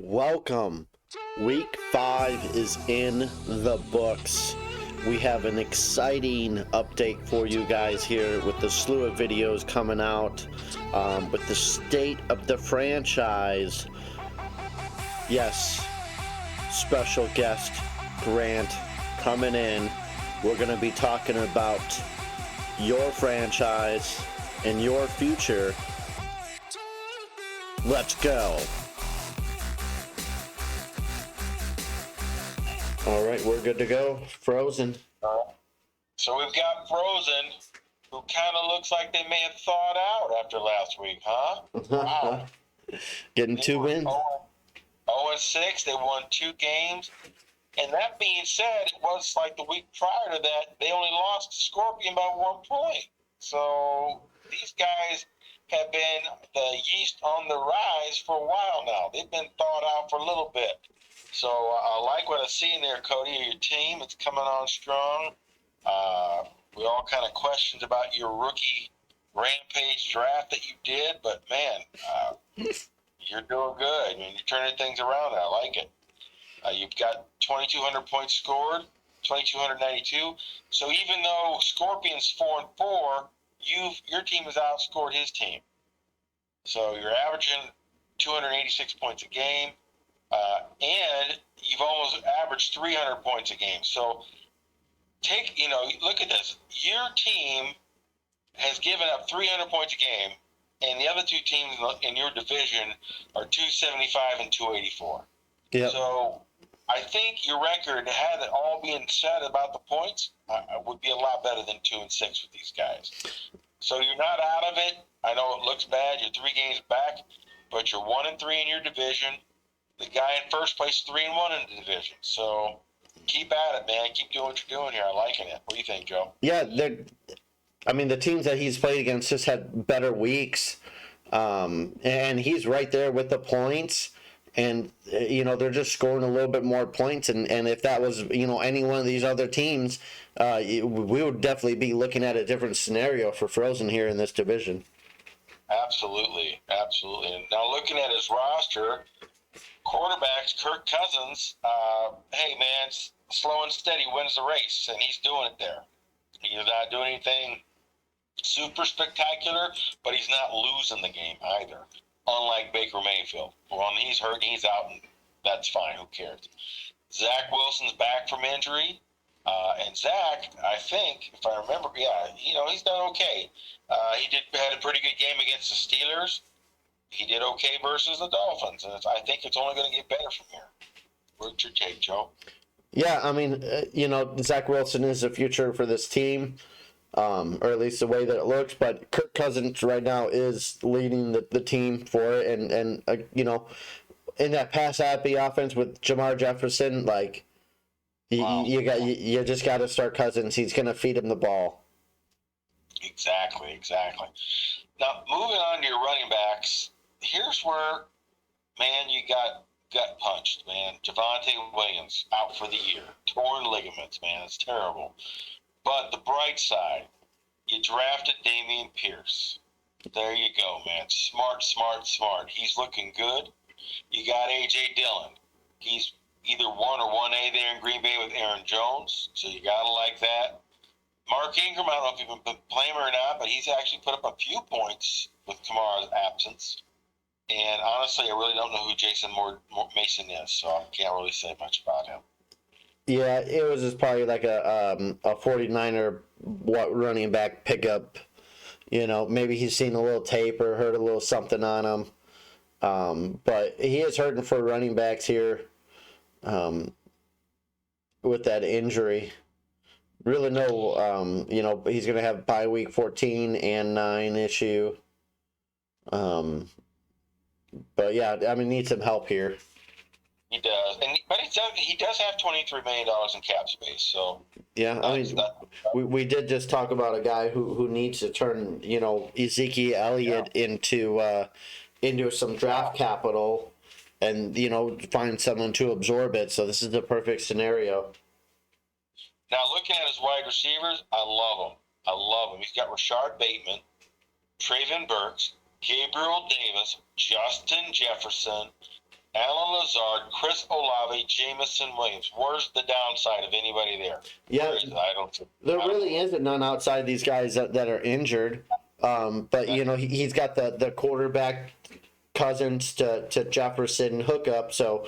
Welcome. Week 5 is in the books. We have an exciting update for you guys here with the slew of videos coming out with the state of the franchise. Yes, special guest Grant coming in. We're going to be talking about your franchise and your future. Let's go. All right, we're good to go. Frozen. So we've got Frozen, who kind of looks like they may have thawed out after last week, huh? Wow. Getting 2 wins. 0-6, they won 2 games. And that being said, it was like the week prior to that, they only lost to Scorpion by 1 point. So these guys have been the yeast on the rise for a while now. They've been thawed out for a little bit. So I like what I see in there, Cody. Your team, it's coming on strong. We all kind of questioned about your rookie rampage draft that you did, but man, you're doing good. I mean, you're turning things around. I like it. You've got 2,200 points scored, 2,292. So even though Scorpion's 4-4, your team has outscored his team. So you're averaging 286 points a game. And you've almost averaged 300 points a game. So look at this. Your team has given up 300 points a game, and the other 2 teams in your division are 275 and 284. Yep. So I think your record, had it all being said about the points, would be a lot better than 2-6 with these guys. So you're not out of it. I know it looks bad. You're 3 games back, but you're 1-3 in your division. The guy in first place 3-1 in the division. So keep at it, man. Keep doing what you're doing here. I'm liking it. What do you think, Joe? Yeah, the teams that he's played against just had better weeks, and he's right there with the points. And they're just scoring a little bit more points. And if that was any one of these other teams, we would definitely be looking at a different scenario for Frozen here in this division. Absolutely. And now looking at his roster, quarterbacks, Kirk Cousins, hey man, slow and steady wins the race, and he's doing it there. He's not doing anything super spectacular, but he's not losing the game either. Unlike Baker Mayfield, when he's hurt, he's out, and that's fine. Who cares? Zach Wilson's back from injury, and Zach, I think, if I remember, he's done okay. He had a pretty good game against the Steelers. He did okay versus the Dolphins, and I think it's only going to get better from here. What's your take, Joe? Yeah, I mean, Zach Wilson is the future for this team, or at least the way that it looks. But Kirk Cousins right now is leading the team for it, and in that pass-happy offense with Jamar Jefferson, like you just got to start Cousins. He's going to feed him the ball. Exactly. Now, moving on to your running backs, here's where, man, you got gut punched, man. Javonte Williams out for the year. Torn ligaments, man. It's terrible. But the bright side, you drafted Dameon Pierce. There you go, man. Smart. He's looking good. You got A.J. Dillon. He's either 1 or 1A there in Green Bay with Aaron Jones, so you got to like that. Mark Ingram, I don't know if you've been playing him or not, but he's actually put up a few points with Kamara's absence. And honestly, I really don't know who Jason Mason is, so I can't really say much about him. Yeah, it was just probably like a 49er running back pickup. Maybe he's seen a little tape or heard a little something on him. But he is hurting for running backs here with that injury. Really no, he's going to have bye week 14 and 9 issue. But yeah, I mean, need some help here. He does, but he does have $23 million in cap space. So yeah, I mean, we did just talk about a guy who needs to turn Ezekiel Elliott into some draft capital, and find someone to absorb it. So this is the perfect scenario. Now, looking at his wide receivers, I love him. He's got Rashard Bateman, Traven Burks, Gabriel Davis, Justin Jefferson, Alan Lazard, Chris Olave, Jamison Williams. Where's the downside of anybody there? Yeah, I don't. there really isn't none outside these guys that are injured. But you know, he's got the quarterback Cousins to Jefferson hookup, so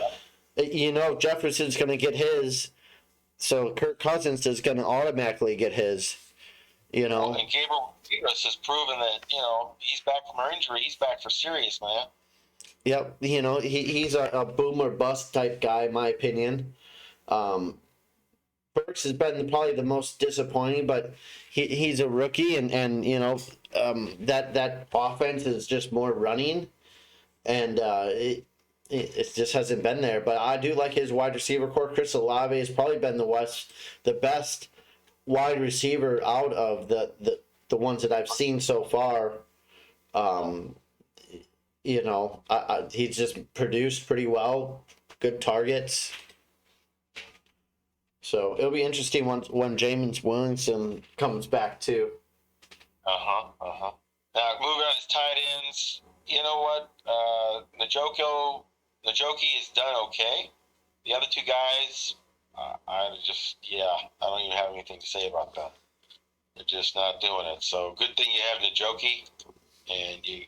you know Jefferson's going to get his, so Kirk Cousins is going to automatically get his. You know, and Gabriel Davis has proven that he's back from her injury. He's back for serious, man. Yep, you know he's a boom or bust type guy, in my opinion. Burks has been probably the most disappointing, but he's a rookie, and you know that offense is just more running, and it just hasn't been there. But I do like his wide receiver core. Chris Olave has probably been the best wide receiver out of the ones that I've seen so far. You know, he's just produced pretty well, good targets. So it'll be interesting when Jameis Winston comes back too. Now moving on to tight ends. You know what? Njoku has done okay. The other two guys, I don't even have anything to say about them. They're just not doing it. So good thing you have Njoku, and you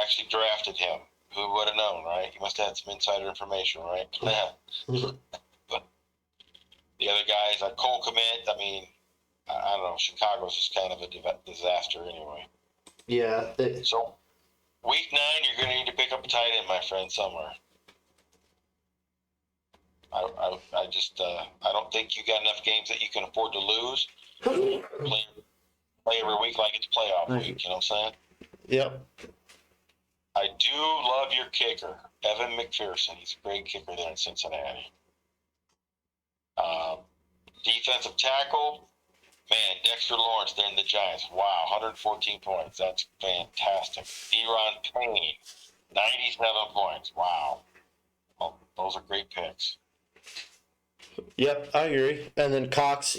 actually drafted him. Who would have known, right? You must have had some insider information, right? But the other guys, like Cole Kmet, I mean, I don't know. Chicago's just kind of a disaster anyway. Yeah. So, week 9, you're going to need to pick up a tight end, my friend, somewhere. I just I don't think you got enough games that you can afford to lose. Play every week like it's playoff week. You know what I'm saying? Yep. I do love your kicker, Evan McPherson. He's a great kicker there in Cincinnati. Defensive tackle, man, Dexter Lawrence there in the Giants. Wow, 114 points. That's fantastic. Deron Payne, 97 points. Wow. Well, those are great picks. Yep, I agree. And then Cox,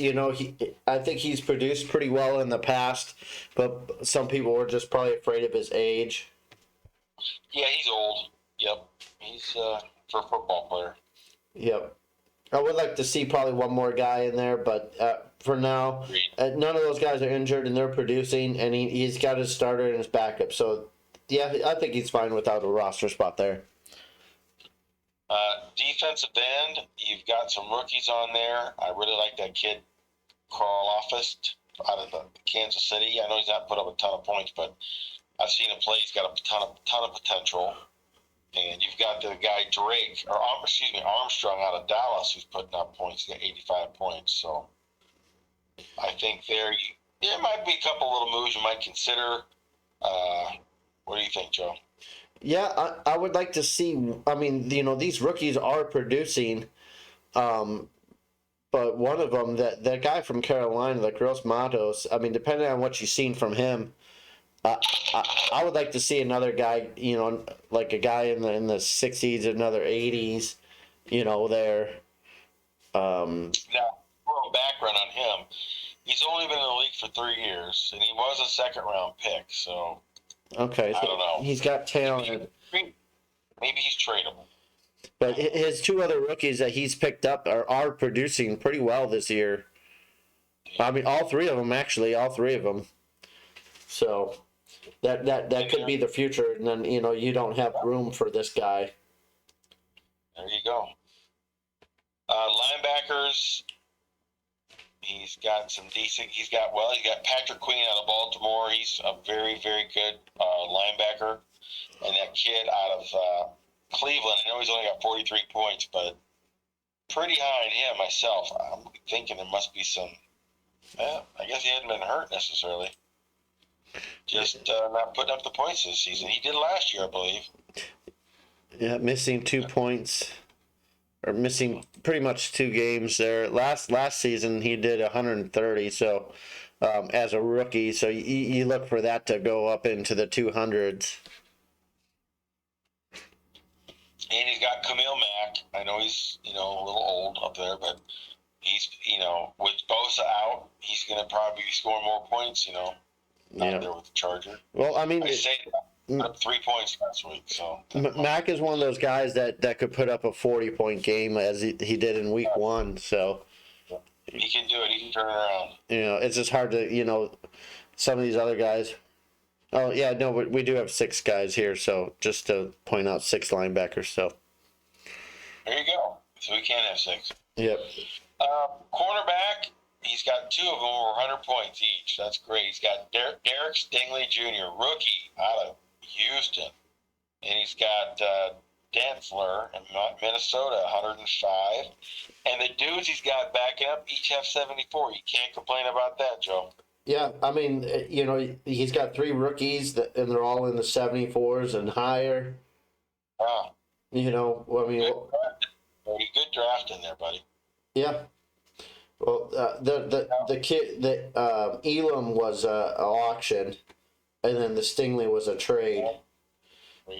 I think he's produced pretty well in the past, but some people were just probably afraid of his age. Yeah, he's old. Yep. He's for a football player. Yep. I would like to see probably one more guy in there, but for now, none of those guys are injured and they're producing, and he's got his starter and his backup. So, yeah, I think he's fine without a roster spot there. Defensive end, you've got some rookies on there. I really like that kid, Carl Offist, out of Kansas City. I know he's not put up a ton of points, but I've seen him play. He's got a ton of potential. And you've got the guy Armstrong out of Dallas, who's putting up points. He's got 85 points. So I think there might be a couple little moves you might consider. What do you think, Joe? Yeah, I would like to see. I mean, these rookies are producing, but one of them, that guy from Carolina, the Gross Matos. I mean, depending on what you've seen from him, I would like to see another guy. Like a guy in the 60s, another 80s. There. Now, little background on him. He's only been in the league for 3 years, and he was a second-round pick. So. Okay, so I don't know. He's got talent. Maybe he's tradable. But his two other rookies that he's picked up are producing pretty well this year. I mean, all three of them. So that could be the future, and then you don't have room for this guy. There you go. Linebackers. He's got some decent. He's got Patrick Queen out of Baltimore. He's a very, very good linebacker. And that kid out of Cleveland, I know he's only got 43 points, but pretty high on him myself. I'm thinking there must be some. I guess he hadn't been hurt necessarily. Just not putting up the points this season. He did last year, I believe. Yeah, missing 2 points. Or missing pretty much 2 games there. Last season he did 130. So as a rookie, so you look for that to go up into the 200s. And he's got Camille Mack. I know he's a little old up there, but he's with Bosa out, he's going to probably be scoring more points. Out there with the Charger. Well, I mean, put up 3 points last week. So Mac is one of those guys that could put up a 40-point game as he did in week 1. So he can do it. He can turn it around. it's just hard to some of these other guys. Oh yeah, no, we do have 6 guys here. So just to point out 6 linebackers. So there you go. So we can have 6. Yep. Cornerback. He's got 2 of them over 100 points each. That's great. He's got Derek Stingley Jr., rookie out of Houston. And he's got Densler in Minnesota, 105. And the dudes he's got backing up each have 74. You can't complain about that, Joe. Yeah, I mean, he's got 3 rookies, and they're all in the 74s and higher. Wow. I mean, Good draft in there, buddy. Yeah. Well, the kid Elam was an auction, and then the Stingley was a trade.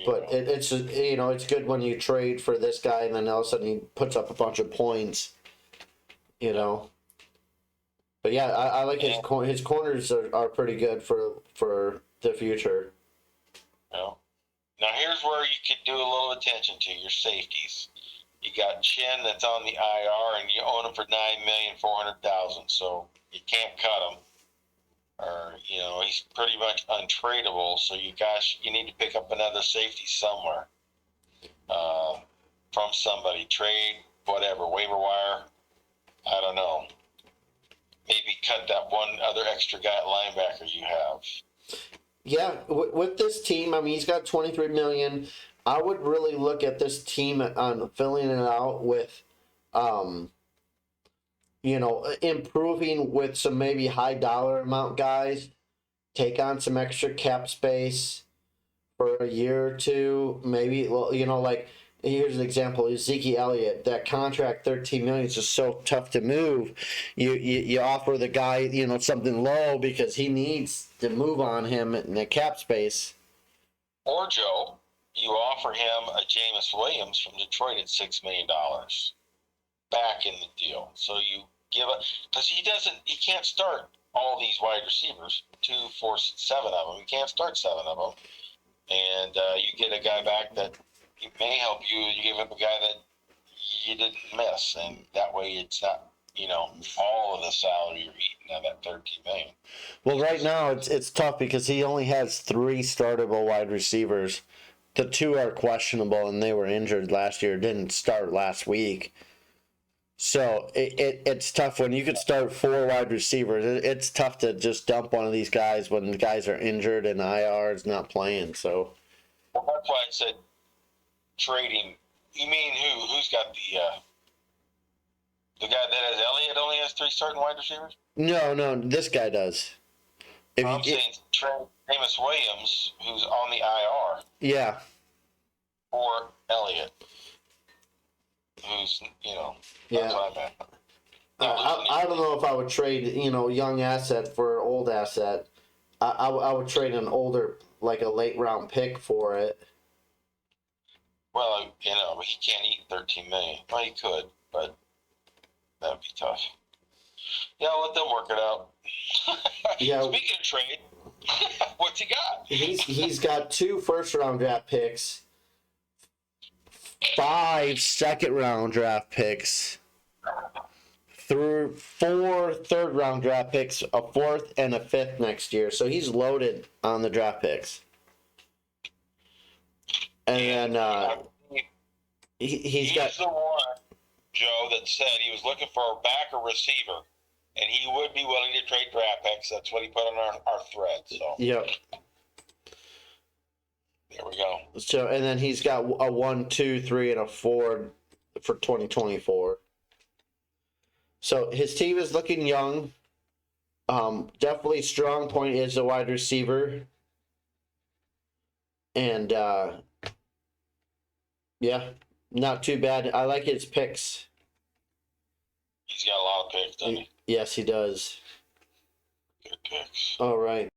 But it's it's good when you trade for this guy, and then all of a sudden he puts up a bunch of points. But yeah, I like his corners are pretty good for the future. Yeah. Now here's where you could do a little attention to your safeties. You got Chin that's on the IR, and you own him for $9,400,000. So you can't cut him, or he's pretty much untradeable. So you need to pick up another safety somewhere, from somebody, trade, whatever, waiver wire. I don't know. Maybe cut that one other extra guy at linebacker you have. Yeah, with this team, I mean, he's got $23 million. I would really look at this team on filling it out with, improving with some maybe high dollar amount guys, take on some extra cap space for a year or 2, maybe. Well, like here's an example: Ezekiel Elliott. That contract, $13 million, is just so tough to move. You offer the guy something low because he needs to move on him in the cap space. Or Joe, you offer him a Jameis Williams from Detroit at $6 million back in the deal. So you give it, because he can't start all these wide receivers, 2, 4, 7 of them. He can't start 7 of them. And you get a guy back that may help you. You give him a guy that you didn't miss. And that way it's not, all of the salary you're eating out of that $13 million. Well, right now it's tough because he only has 3 startable wide receivers. The 2 are questionable, and they were injured last year. Didn't start last week, so it's tough when you could start 4 wide receivers. It's tough to just dump one of these guys when the guys are injured and IR is not playing. So that's why I said trading. You mean who? Who's got the guy that has Elliott only has 3 starting wide receivers? No, this guy does. I'm saying trade Jameis Williams, who's on the IR. Yeah. Or Elliott, who's, that's what I meant. I don't know if I would trade, young asset for old asset. I would trade an older, like a late round pick for it. Well, he can't eat $13 million. Well, he could, but that'd be tough. Yeah, I'll let them work it out. Yeah. Speaking of trade, what's he got? He's got 2 first-round draft picks, 5 second-round draft picks, 4 third-round draft picks, a 4th and a 5th next year. So he's loaded on the draft picks. And then he's got the one, Joe, that said he was looking for a back or receiver. And he would be willing to trade draft picks. That's what he put on our thread. So yep. There we go. So and then he's got a 1, 2, 3, and a 4 for 2024. So his team is looking young. Definitely strong point is a wide receiver. And yeah, not too bad. I like his picks. He's got a lot of picks, doesn't he? Yes, he does. Good picks. All right.